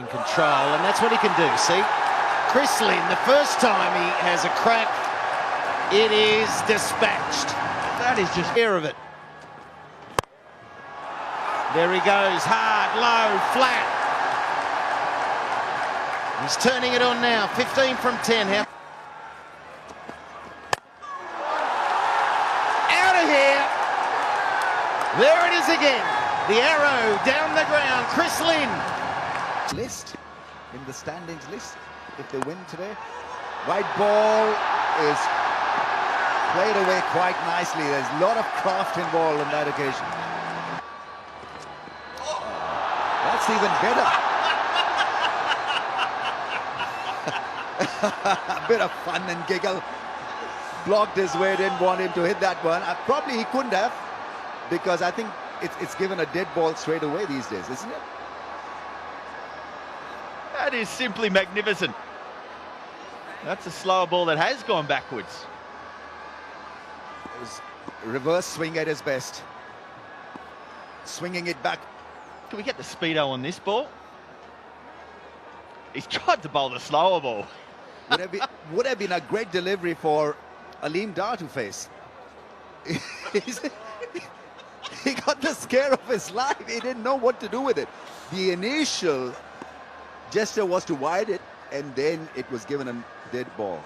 control, and that's what he can do, see? Chris Lynn, the first time he has a crack, it is dispatched. That is just care of it. There he goes, hard, low, flat. He's turning it on now, 15 from 10. Out of here. There it is again. The arrow down the ground, Chris Lynn. List in the standings list if they win today. White ball is played away quite nicely. There's a lot of craft involved on that occasion. That's even better. A bit of fun and giggle. Blocked his way, didn't want him to hit that one. Probably he couldn't have, because I think it's given a dead ball straight away these days, isn't it? That is simply magnificent. That's a slower ball that has gone backwards. It was reverse swing at his best. Swinging it back. Can we get the speedo on this ball? He's tried to bowl the slower ball. Would have been a great delivery for Aleem Dar to face. He got the scare of his life. He didn't know what to do with it. The initial gesture was to wide it, and then it was given a dead ball.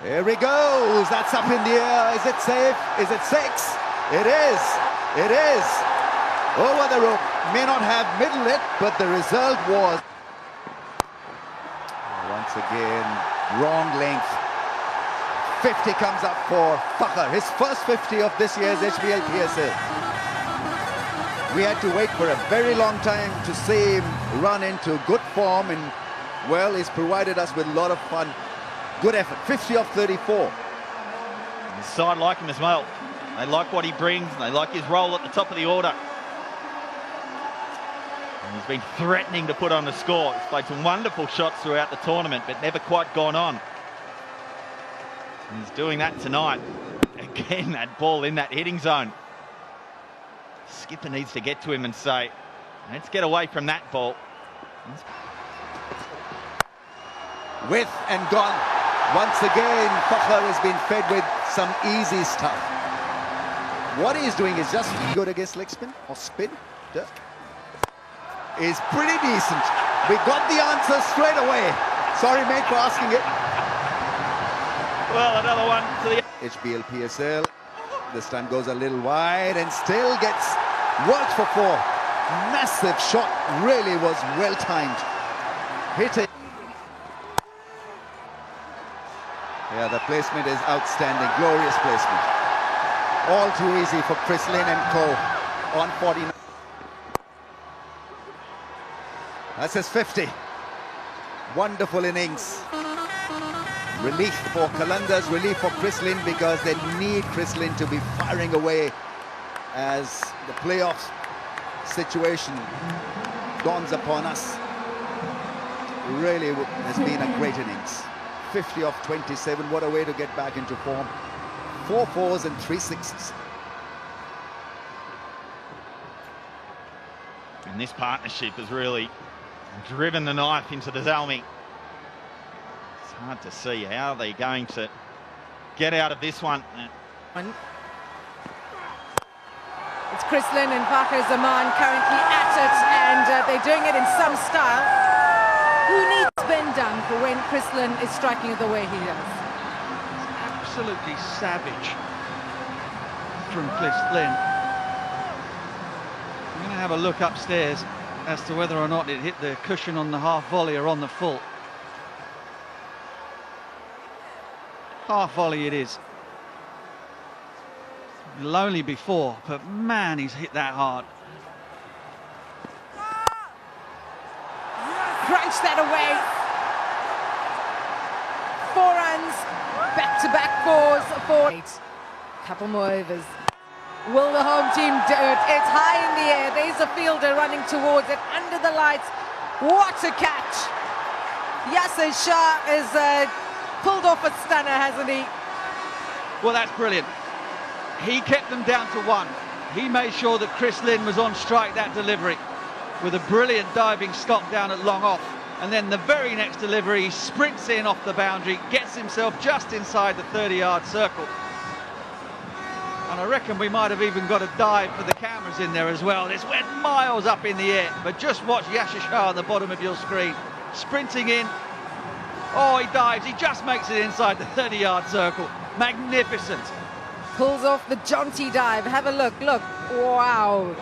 Here he goes. That's up in the air. Is it safe? Is it six? It is. It is. Over the rope. May not have middled it, but the result was... Once again, wrong length. 50 comes up for Fakhar. His first 50 of this year's HBL PSL. We had to wait for a very long time to see him run into good form, and, well, he's provided us with a lot of fun. Good effort. 50 of 34. The side like him as well. They like what he brings, and they like his role at the top of the order. And he's been threatening to put on the score. He's played some wonderful shots throughout the tournament, but never quite gone on. And he's doing that tonight. Again, that ball in that hitting zone. Skipper needs to get to him and say, let's get away from that ball. With and gone. Once again, Fakhar has been fed with some easy stuff. What he's doing is just good against leg spin or spin. Is pretty decent. We got the answer straight away. Sorry, mate, for asking it. Well, another one to the HBL PSL. This time goes a little wide and still gets worked for four. Massive shot. Really was well timed. Hit it. Yeah, the placement is outstanding. Glorious placement. All too easy for Chris Lynn and co. on 49. That's his 50. Wonderful innings. Relief for Qalandars, relief for Chris Lynn, because they need Chris Lynn to be firing away as the playoff situation dawns upon us. Really has been a great innings. 50 of 27, what a way to get back into form. 4 fours and 3 sixes. And this partnership has really driven the knife into the zalmi. It's hard to see how they're going to get out of this one. It's Chris Lynn and Fakhar Zaman currently at it, and they're doing it in some style. Who needs Ben done for when Chris Lynn is striking it the way he does? Absolutely savage from Chris Lynn. I'm going to have a look upstairs as to whether or not it hit the cushion on the half volley or on the full. Half volley it is. Lonely before, but man, he's hit that hard. Crunch that away. 4 runs, back-to-back fours, 4. Couple more overs. Will the home team do it? It's high in the air. There's a fielder running towards it under the lights. What a catch! Yasir Shah has pulled off a stunner, hasn't he? Well, that's brilliant. He kept them down to 1. He made sure that Chris Lynn was on strike that delivery. with a brilliant diving stop down at long off. And then the very next delivery, he sprints in off the boundary, gets himself just inside the 30-yard circle. And I reckon we might have even got a dive for the cameras in there as well. This went miles up in the air, but just watch Yasir Shah on the bottom of your screen. Sprinting in. Oh, he dives. He just makes it inside the 30-yard circle. Magnificent. Pulls off the jaunty dive. Have a look. Look. Wow.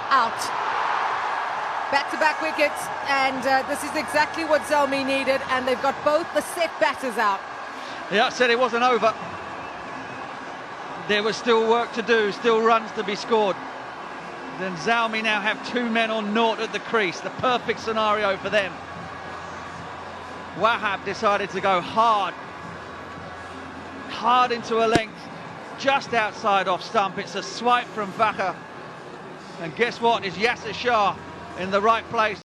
Out. Back-to-back wickets, and this is exactly what Zalmi needed, and they've got both the set batters out. Yeah, I said it wasn't over. There was still work to do, still runs to be scored. Then Zalmi now have 2 men on naught at the crease, the perfect scenario for them. Wahab decided to go hard into a length, just outside off stump. It's a swipe from Fakhar. And guess what? It's Yasir Shah in the right place.